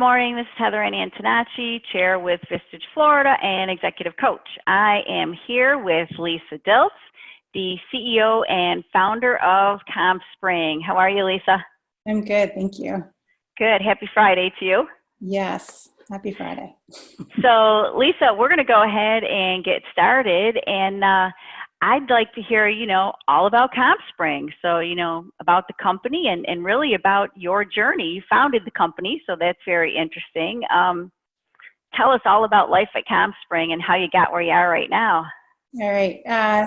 morning. This is Heather Ann Antonacci, Chair with Vistage Florida and Executive Coach. I am here with Lisa Dilts, the CEO and founder of CompSpring. How are you, Lisa? I'm good, thank you. Good. Happy Friday to you. Yes, happy Friday. So, Lisa, we're going to go ahead and get started, and I'd like to hear, all about CompSpring. So, about the company and really about your journey. You founded the company, so that's very interesting. Tell us all about life at CompSpring and how you got where you are right now. All right.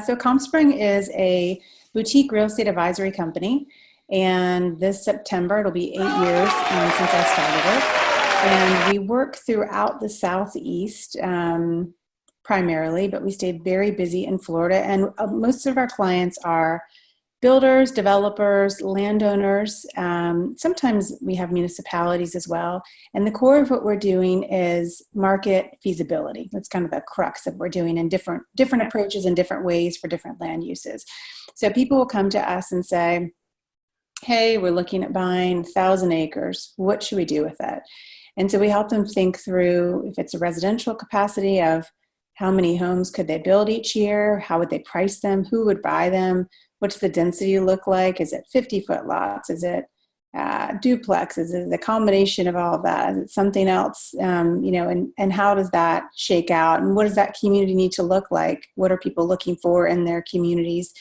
So CompSpring is a boutique real estate advisory company. And this September, it'll be 8 years since I started it. And we work throughout the Southeast primarily, but we stay very busy in Florida. And most of our clients are builders, developers, landowners. Sometimes we have municipalities as well. And the core of what we're doing is market feasibility. That's kind of the crux of what we're doing in different approaches and different ways for different land uses. So people will come to us and say, hey, we're looking at buying 1,000 acres. What should we do with it? And so we help them think through if it's a residential capacity of how many homes could they build each year? How would they price them? Who would buy them? What's the density look like? Is it 50-foot lots? Is it duplexes? Is it a combination of all of that? Is it something else? And how does that shake out? And what does that community need to look like? What are people looking for in their communities?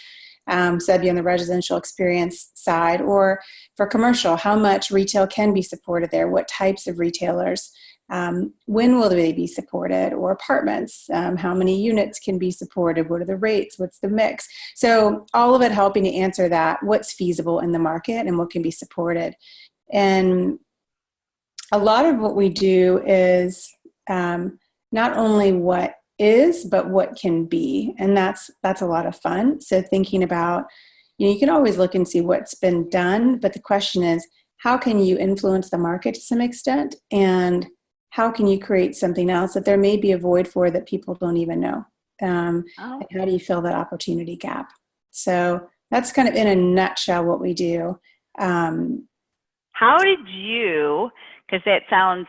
So that'd be on the residential experience side. Or for commercial, how much retail can be supported there? What types of retailers? When will they be supported? Or apartments, how many units can be supported? What are the rates? What's the mix? So all of it helping to answer that, what's feasible in the market and what can be supported. And a lot of what we do is not only what is, but what can be. And that's a lot of fun. So thinking about, you can always look and see what's been done, but the question is, how can you influence the market to some extent? And how can you create something else that there may be a void for that people don't even know? And how do you fill that opportunity gap? So that's kind of in a nutshell what we do. How did you, because that sounds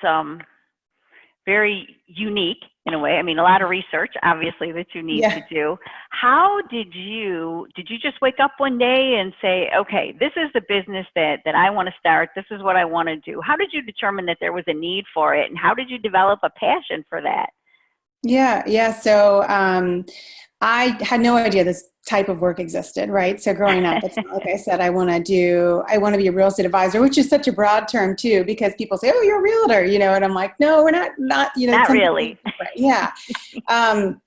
very unique in a way. I mean, a lot of research, obviously, that you need to do. How did you just wake up one day and say, okay, this is the business that I want to start. This is what I want to do. How did you determine that there was a need for it? And how did you develop a passion for that? Yeah. So I had no idea this type of work existed, right? So growing up, it's not like I said, I want to be a real estate advisor, which is such a broad term too, because people say, oh, you're a realtor, and I'm like, no, we're not, not really. Yeah. And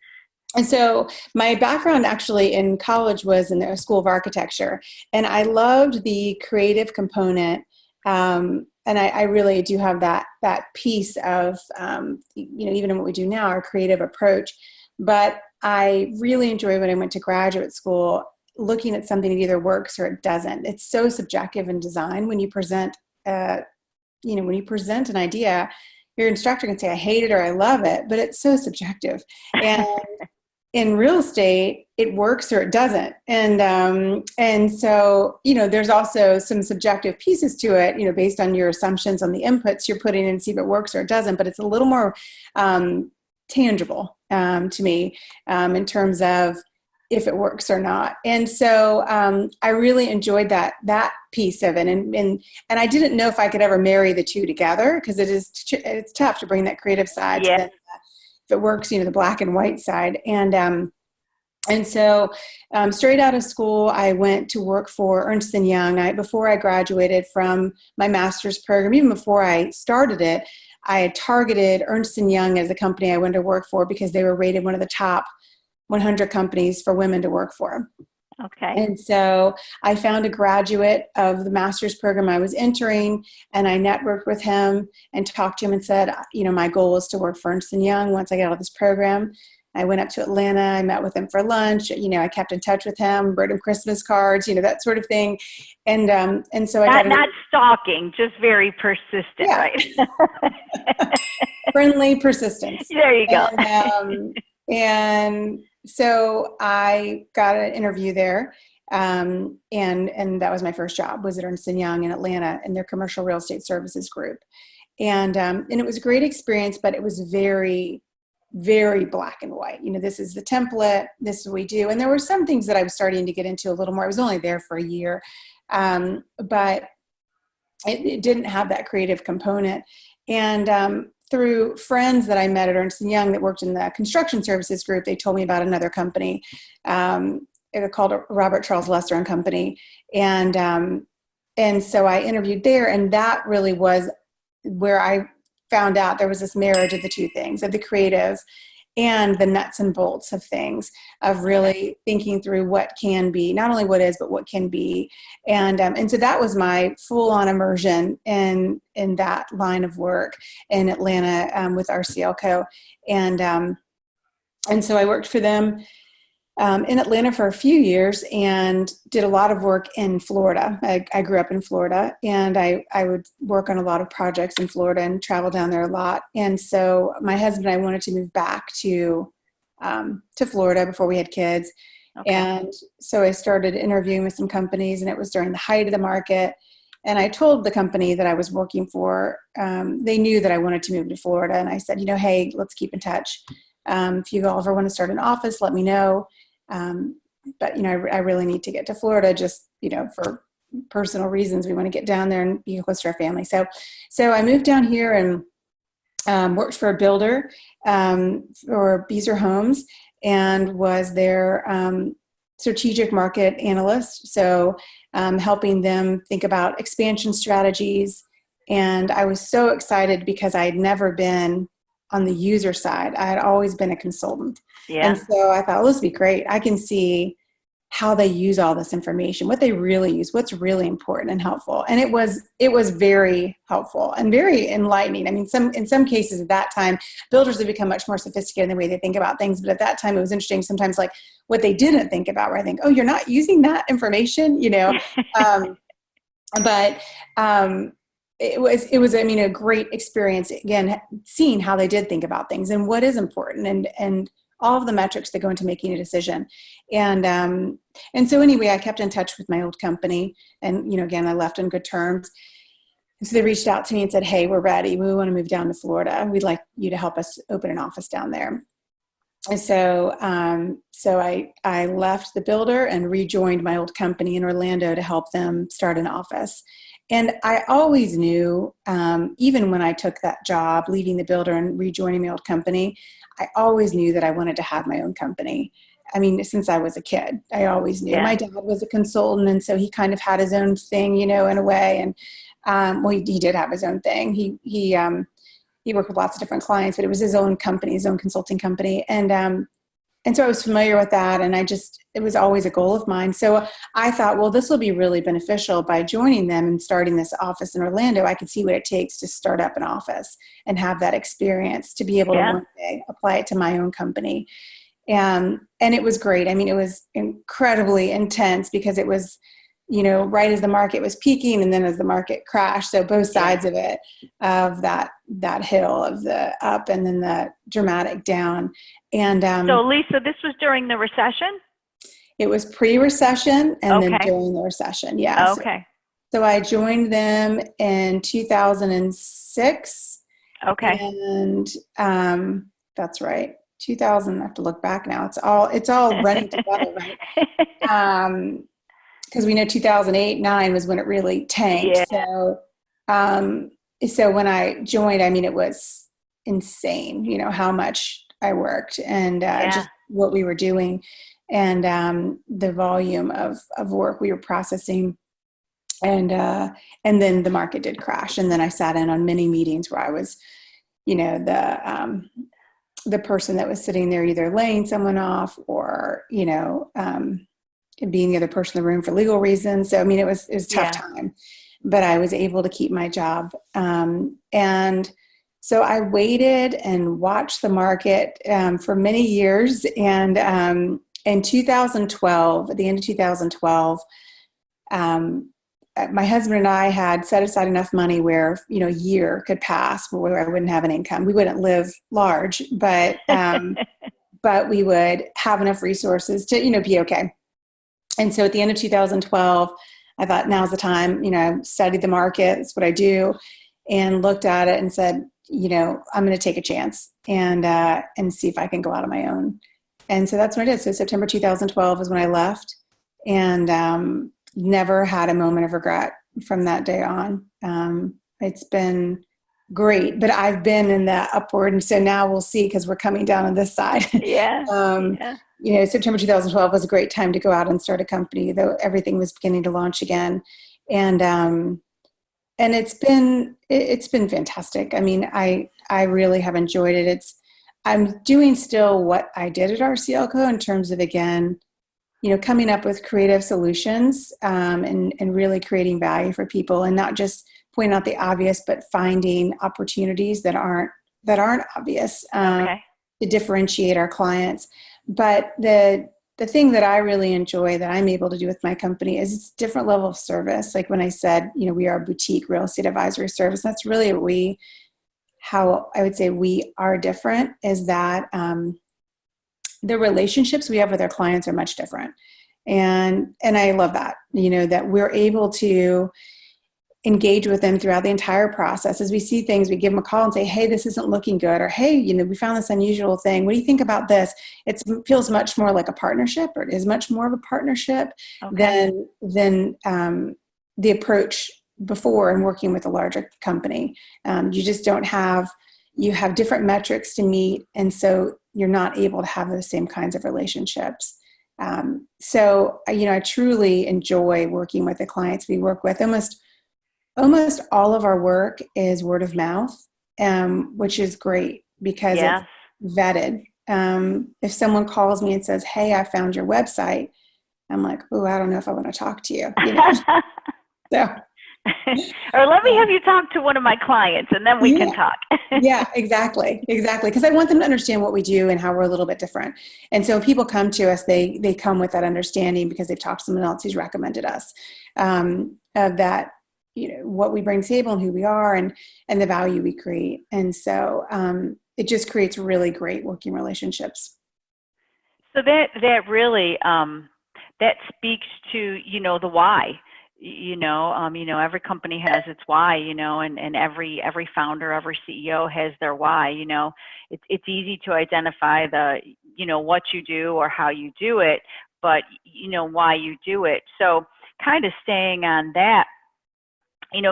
so my background actually in college was in the School of Architecture, and I loved the creative component. And I really do have that piece of, even in what we do now, our creative approach. But I really enjoy when I went to graduate school looking at something that either works or it doesn't. It's so subjective in design. When you present, when you present an idea, your instructor can say, I hate it or I love it, but it's so subjective. And in real estate, it works or it doesn't. And so, there's also some subjective pieces to it, based on your assumptions on the inputs you're putting in, see if it works or it doesn't, but it's a little more tangible to me in terms of if it works or not. And so I really enjoyed that piece of it. And I didn't know if I could ever marry the two together, because it's tough to bring that creative side to then, if it works, the black and white side. And so straight out of school, I went to work for Ernst & Young. Before I graduated from my master's program, even before I started it, I had targeted Ernst & Young as a company I wanted to work for because they were rated one of the top 100 companies for women to work for. Okay. And so I found a graduate of the master's program I was entering, and I networked with him and talked to him and said, my goal is to work for Ernst & Young once I get out of this program. I went up to Atlanta. I met with him for lunch. I kept in touch with him, wrote him Christmas cards, that sort of thing. And so I got not stalking, just very persistent, right? Friendly persistence. There you go. And so I got an interview there. And that was my first job, was at Ernst & Young in Atlanta in their commercial real estate services group. And it was a great experience, but it was very, very black and white. This is the template, this is what we do. And there were some things that I was starting to get into a little more. I was only there for a year, but it didn't have that creative component. And through friends that I met at Ernst & Young that worked in the construction services group, they told me about another company called Robert Charles Lesser and Company. And so I interviewed there, and that really was where I found out there was this marriage of the two things, of the creative and the nuts and bolts of things, of really thinking through what can be, not only what is, but what can be. And so that was my full-on immersion in that line of work in Atlanta with RCL Co. And so I worked for them in Atlanta for a few years and did a lot of work in Florida. I grew up in Florida, and I would work on a lot of projects in Florida and travel down there a lot. And so my husband and I wanted to move back to Florida before we had kids. Okay. And so I started interviewing with some companies, and it was during the height of the market. And I told the company that I was working for, they knew that I wanted to move to Florida. And I said, hey, let's keep in touch. If you all ever want to start an office, let me know. But I really need to get to Florida just, for personal reasons. We want to get down there and be close to our family. So I moved down here and worked for a builder for Beazer Homes, and was their strategic market analyst. So helping them think about expansion strategies. And I was so excited because I had never been on the user side. I had always been a consultant. Yeah. And so I thought, this would be great. I can see how they use all this information, what they really use, what's really important and helpful. And it was very helpful and very enlightening. I mean, in some cases at that time, builders have become much more sophisticated in the way they think about things. But at that time, it was interesting sometimes, like what they didn't think about, where I think, you're not using that information, but it was, a great experience, again, seeing how they did think about things and what is important and all of the metrics that go into making a decision. And so anyway, I kept in touch with my old company, and, again, I left on good terms. So they reached out to me and said, hey, we're ready. We want to move down to Florida. We'd like you to help us open an office down there. And so I left the builder and rejoined my old company in Orlando to help them start an office. And I always knew, even when I took that job, leaving the builder and rejoining my old company, I always knew that I wanted to have my own company. I mean, since I was a kid, I always knew. Yeah. My dad was a consultant, and so he kind of had his own thing, in a way. And he did have his own thing. He worked with lots of different clients, but it was his own company, his own consulting company. And so I was familiar with that, and it was always a goal of mine. So I thought, this will be really beneficial by joining them and starting this office in Orlando. I could see what it takes to start up an office and have that experience to be able to one day apply it to my own company. And it was great. I mean, it was incredibly intense because it was, right as the market was peaking and then as the market crashed. So both sides of it, of that hill of the up and then the dramatic down. And so Lisa, this was during the recession? It was pre-recession and then during the recession. Yeah. Okay. So I joined them in 2006. Okay. And that's right. 2000, I have to look back now. It's all running together, right? Because we know 2008-9 was when it really tanked. Yeah. So when I joined, it was insane, how much I worked and just what we were doing and the volume of work we were processing. And then the market did crash. And then I sat in on many meetings where I was, the person that was sitting there either laying someone off or, being the other person in the room for legal reasons. So, it was a tough time, but I was able to keep my job. And so I waited and watched the market for many years. And in 2012, at the end of 2012, my husband and I had set aside enough money where, a year could pass where I wouldn't have an income. We wouldn't live large, but but we would have enough resources to, be okay. And so at the end of 2012, I thought now's the time, I studied the market. That's what I do. and looked at it and said, I'm going to take a chance and see if I can go out on my own. And so that's what I did. So September 2012 is when I left, and never had a moment of regret from that day on. It's been great, but I've been in that upward. And so now we'll see, because we're coming down on this side. Yeah. September 2012 was a great time to go out and start a company, though everything was beginning to launch again. And it's been fantastic. I mean, I really have enjoyed it. I'm doing still what I did at RCLCO in terms of, again, coming up with creative solutions, and really creating value for people, and not just pointing out the obvious, but finding opportunities that aren't obvious, Okay. to differentiate our clients. But the thing that I really enjoy that I'm able to do with my company is it's a different level of service. Like when I said, we are a boutique real estate advisory service, that's really how I would say we are different, is that the relationships we have with our clients are much different. And I love that, that we're able to engage with them throughout the entire process. As we see things, we give them a call and say, hey, this isn't looking good. Or, hey, we found this unusual thing. What do you think about this? It feels much more like a partnership, or it is much more of a partnership than the approach before in working with a larger company. You just you have different metrics to meet. And so you're not able to have those same kinds of relationships. So I truly enjoy working with the clients we work with. Almost all of our work is word of mouth, which is great because it's vetted. If someone calls me and says, hey, I found your website, I'm like, oh, I don't know if I want to talk to you. So, or let me have you talk to one of my clients, and then we can talk. Yeah, exactly. Because I want them to understand what we do and how we're a little bit different. And so when people come to us, they come with that understanding because they've talked to someone else who's recommended us, of that, what we bring to the table and who we are, and the value we create. And so it just creates really great working relationships. So that really, that speaks to, the why. Every company has its why, and every founder, every CEO has their why. It's easy to identify what you do or how you do it, but why you do it. So kind of staying on that,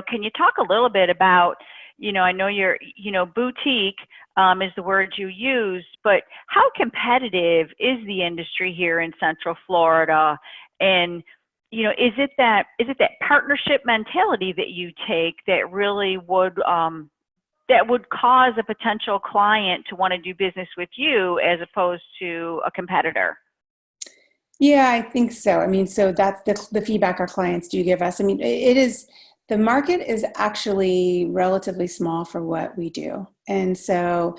can you talk a little bit about, I know you're, boutique is the word you used, but how competitive is the industry here in Central Florida? And is it that partnership mentality that you take that really would cause a potential client to want to do business with you as opposed to a competitor? Yeah, I think so. I mean, so that's the feedback our clients do give us. I mean, the market is actually relatively small for what we do. And so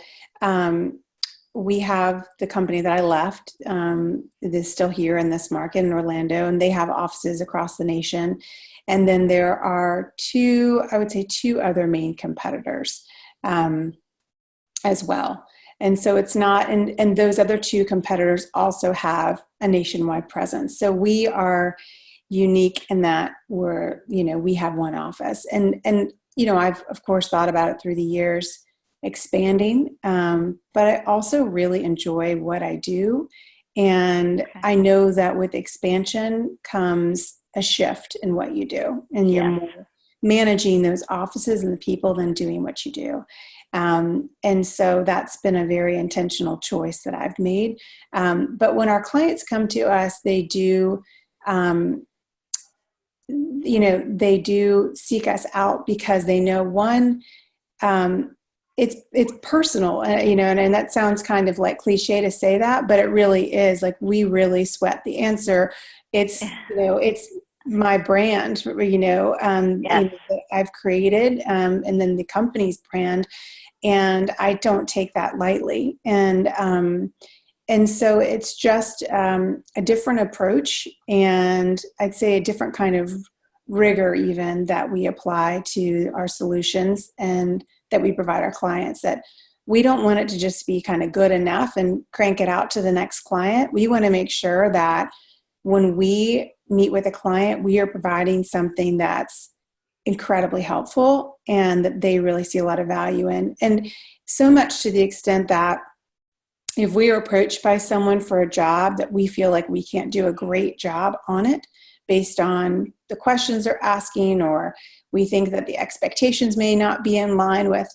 we have the company that I left, is still here in this market in Orlando, and they have offices across the nation. And then there are two other main competitors as well. And so it's not, and those other two competitors also have a nationwide presence. So we are unique in that we have one office. And I've of course thought about it through the years, expanding, but I also really enjoy what I do. And I know that with expansion comes a shift in what you do, and you're more managing those offices and the people than doing what you do. And so that's been a very intentional choice that I've made. But when our clients come to us, they do, they do seek us out because they know, one, it's personal, and that sounds kind of like cliche to say that, but it really is. Like, we really sweat the answer. It's, it's my brand, that I've created, and then the company's brand, and I don't take that lightly. And so it's just a different approach, and I'd say a different kind of rigor even that we apply to our solutions and that we provide our clients, that we don't want it to just be kind of good enough and crank it out to the next client. We want to make sure that when we meet with a client, we are providing something that's incredibly helpful and that they really see a lot of value in. And so much to the extent that if we are approached by someone for a job that we feel like we can't do a great job on it based on the questions they're asking, or we think that the expectations may not be in line with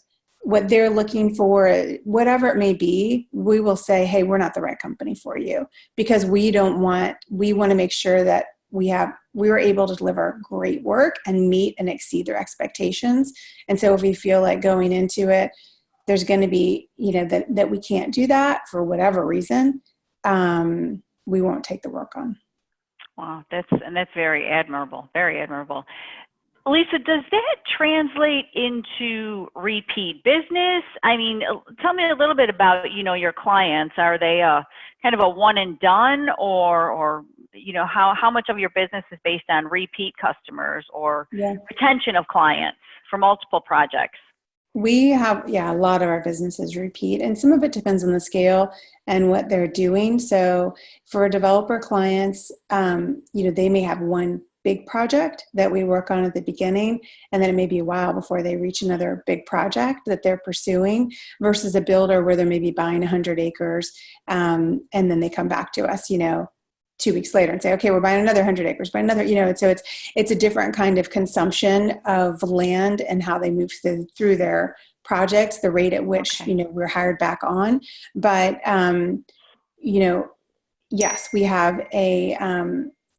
what they're looking for, whatever it may be, we will say, hey, we're not the right company for you, because we want to make sure that we were able to deliver great work and meet and exceed their expectations. And so if we feel like going into it, there's going to be, that we can't do that for whatever reason, we won't take the work on. Wow, that's very admirable, very admirable. Lisa, does that translate into repeat business? I mean, tell me a little bit about, your clients. Are they kind of a one and done, or how much of your business is based on repeat customers or retention of clients for multiple projects? We have, a lot of our businesses repeat, and some of it depends on the scale and what they're doing. So for developer clients, they may have one big project that we work on at the beginning, and then it may be a while before they reach another big project that they're pursuing, versus a builder where they're maybe buying 100 acres, and then they come back to us, 2 weeks later and say, okay, we're buying another 100 acres, buy another, so it's a different kind of consumption of land and how they move through their projects, the rate at which, we're hired back on. But, yes, we have a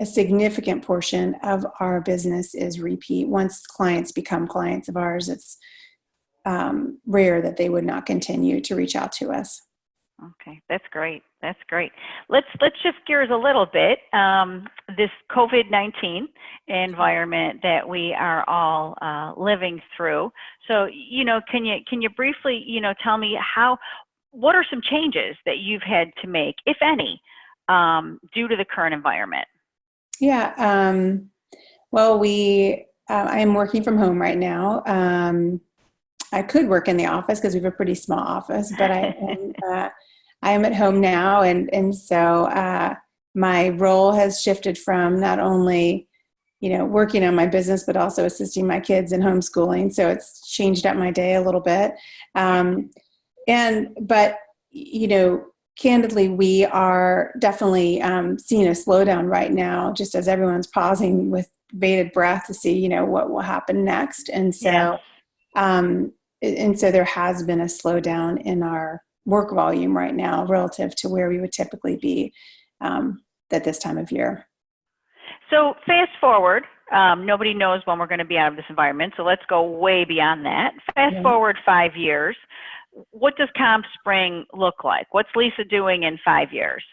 significant portion of our business is repeat. Once clients become clients of ours, it's rare that they would not continue to reach out to us. Okay, that's great. That's great. Let's shift gears a little bit. This COVID-19 environment that we are all living through. So, can you briefly, tell me what are some changes that you've had to make, if any, due to the current environment? Yeah. Well, I am working from home right now. I could work in the office because we have a pretty small office, but I am at home now, and so my role has shifted from not only working on my business, but also assisting my kids in homeschooling. So it's changed up my day a little bit, but candidly, we are definitely seeing a slowdown right now, just as everyone's pausing with bated breath to see what will happen next, and so. And so there has been a slowdown in our work volume right now relative to where we would typically be at this time of year. So fast forward, nobody knows when we're going to be out of this environment, so let's go way beyond that. Fast forward 5 years, what does CommSpring look like? What's Lisa doing in 5 years?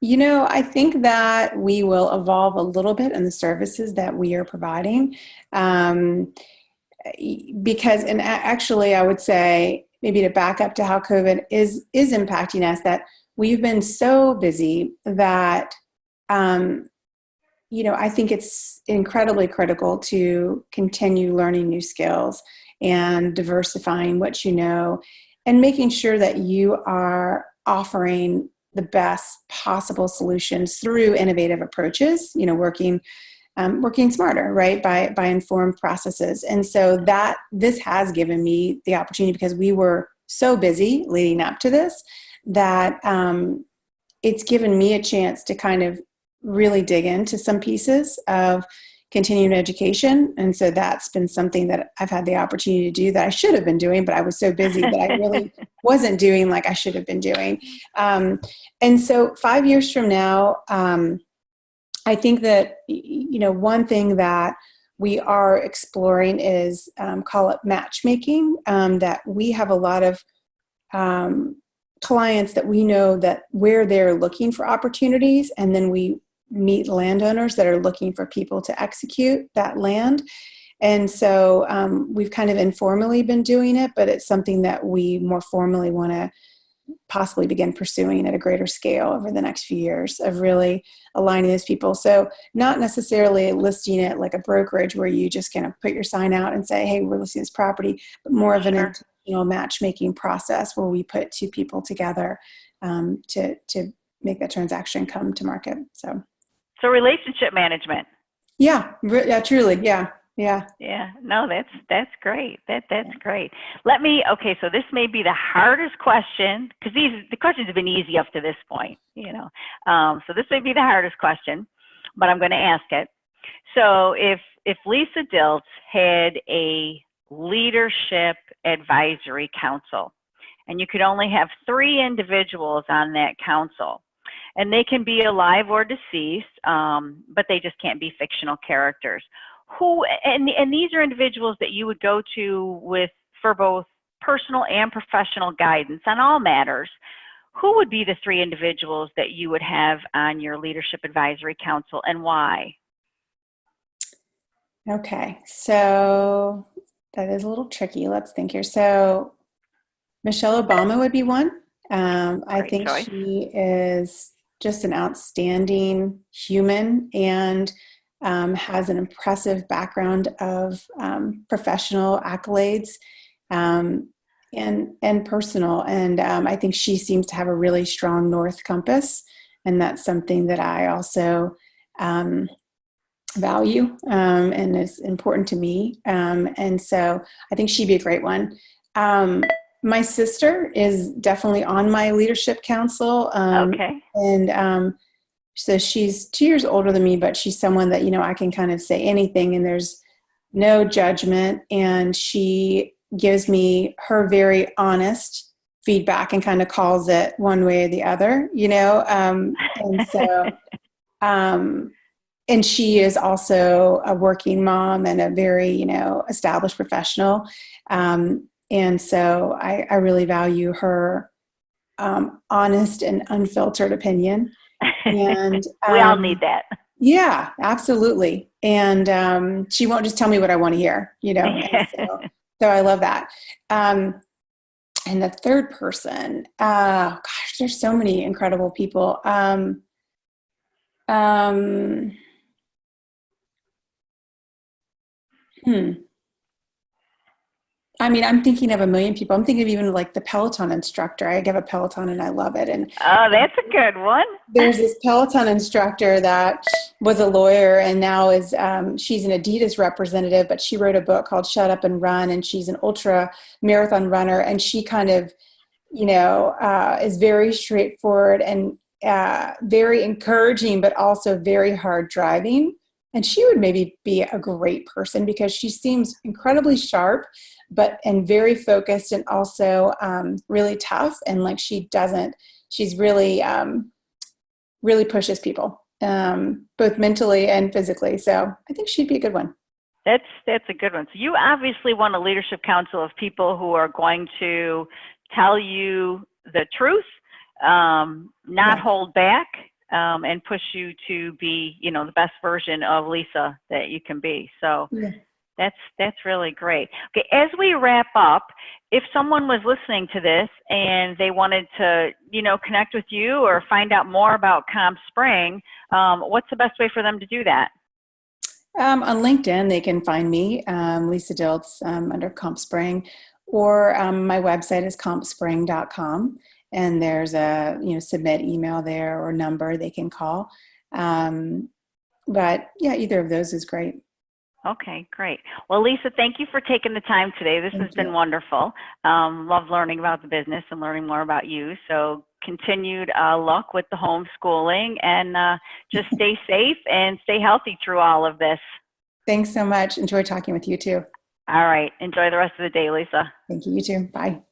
I think that we will evolve a little bit in the services that we are providing. Because, and actually I would say, maybe to back up to how COVID is impacting us, that we've been so busy that, I think it's incredibly critical to continue learning new skills and diversifying what and making sure that you are offering the best possible solutions through innovative approaches, working smarter, right, by informed processes. And so that this has given me the opportunity, because we were so busy leading up to this, that it's given me a chance to kind of really dig into some pieces of continuing education. And so that's been something that I've had the opportunity to do that I should have been doing, but I was so busy that I really wasn't doing like I should have been doing. And so 5 years from now, I think that, one thing that we are exploring is, call it matchmaking, that we have a lot of clients that we know that where they're looking for opportunities, and then we meet landowners that are looking for people to execute that land. And so we've kind of informally been doing it, but it's something that we more formally want to possibly begin pursuing at a greater scale over the next few years, of really aligning those people. So not necessarily listing it like a brokerage where you just kind of put your sign out and say, hey, we're listing this property, but more of an intentional matchmaking process where we put two people together to make that transaction come to market. So relationship management. Yeah, truly. Yeah. Yeah. Yeah, no, that's great. That's great. Okay, so this may be the hardest question because the questions have been easy up to this point, you know. So this may be the hardest question, but I'm going to ask it. So if Lisa Dilts had a leadership advisory council, and you could only have 3 individuals on that council, and they can be alive or deceased, but they just can't be fictional characters. And these are individuals that you would go to for both personal and professional guidance on all matters. Who would be the 3 individuals that you would have on your leadership advisory council, and why? Okay, so that is a little tricky. Let's think here. So Michelle Obama would be one. I Great think choice. she is just an outstanding human and has an impressive background of professional accolades and personal. And I think she seems to have a really strong North compass, and that's something that I also value and is important to me. And so I think she'd be a great one. My sister is definitely on my leadership council. Okay. And so she's 2 years older than me, but she's someone that, you know, I can kind of say anything and there's no judgment. And she gives me her very honest feedback and kind of calls it one way or the other, you know? And so, and she is also a working mom and a very, you know, established professional. And so I really value her honest and unfiltered opinion. And we all need that. Yeah, absolutely. And she won't just tell me what I want to hear, you know. And so I love that. And the third person, gosh, there's so many incredible people. I mean, I'm thinking of a million people. I'm thinking of even like the Peloton instructor. I give a Peloton and I love it. And oh, that's a good one. There's this Peloton instructor that was a lawyer and now is she's an Adidas representative, but she wrote a book called Shut Up and Run, and she's an ultra marathon runner, and she kind of, you know, is very straightforward and very encouraging, but also very hard driving. And she would maybe be a great person because she seems incredibly sharp, and very focused, and also really tough. And like she's really, really pushes people, both mentally and physically. So I think she'd be a good one. That's a good one. So you obviously want a leadership council of people who are going to tell you the truth, not hold back, and push you to be, you know, the best version of Lisa that you can be. So that's really great. Okay, as we wrap up, if someone was listening to this and they wanted to, you know, connect with you or find out more about CompSpring, what's the best way for them to do that? On LinkedIn, they can find me, Lisa Dilts, under CompSpring, or my website is compspring.com, and there's a, you know, submit email there or number they can call. But yeah, either of those is great. Okay, great. Well, Lisa, thank you for taking the time today. This has been wonderful. Love learning about the business and learning more about you. So continued luck with the homeschooling, and just stay safe and stay healthy through all of this. Thanks so much. Enjoy talking with you too. All right. Enjoy the rest of the day, Lisa. Thank you. You too. Bye.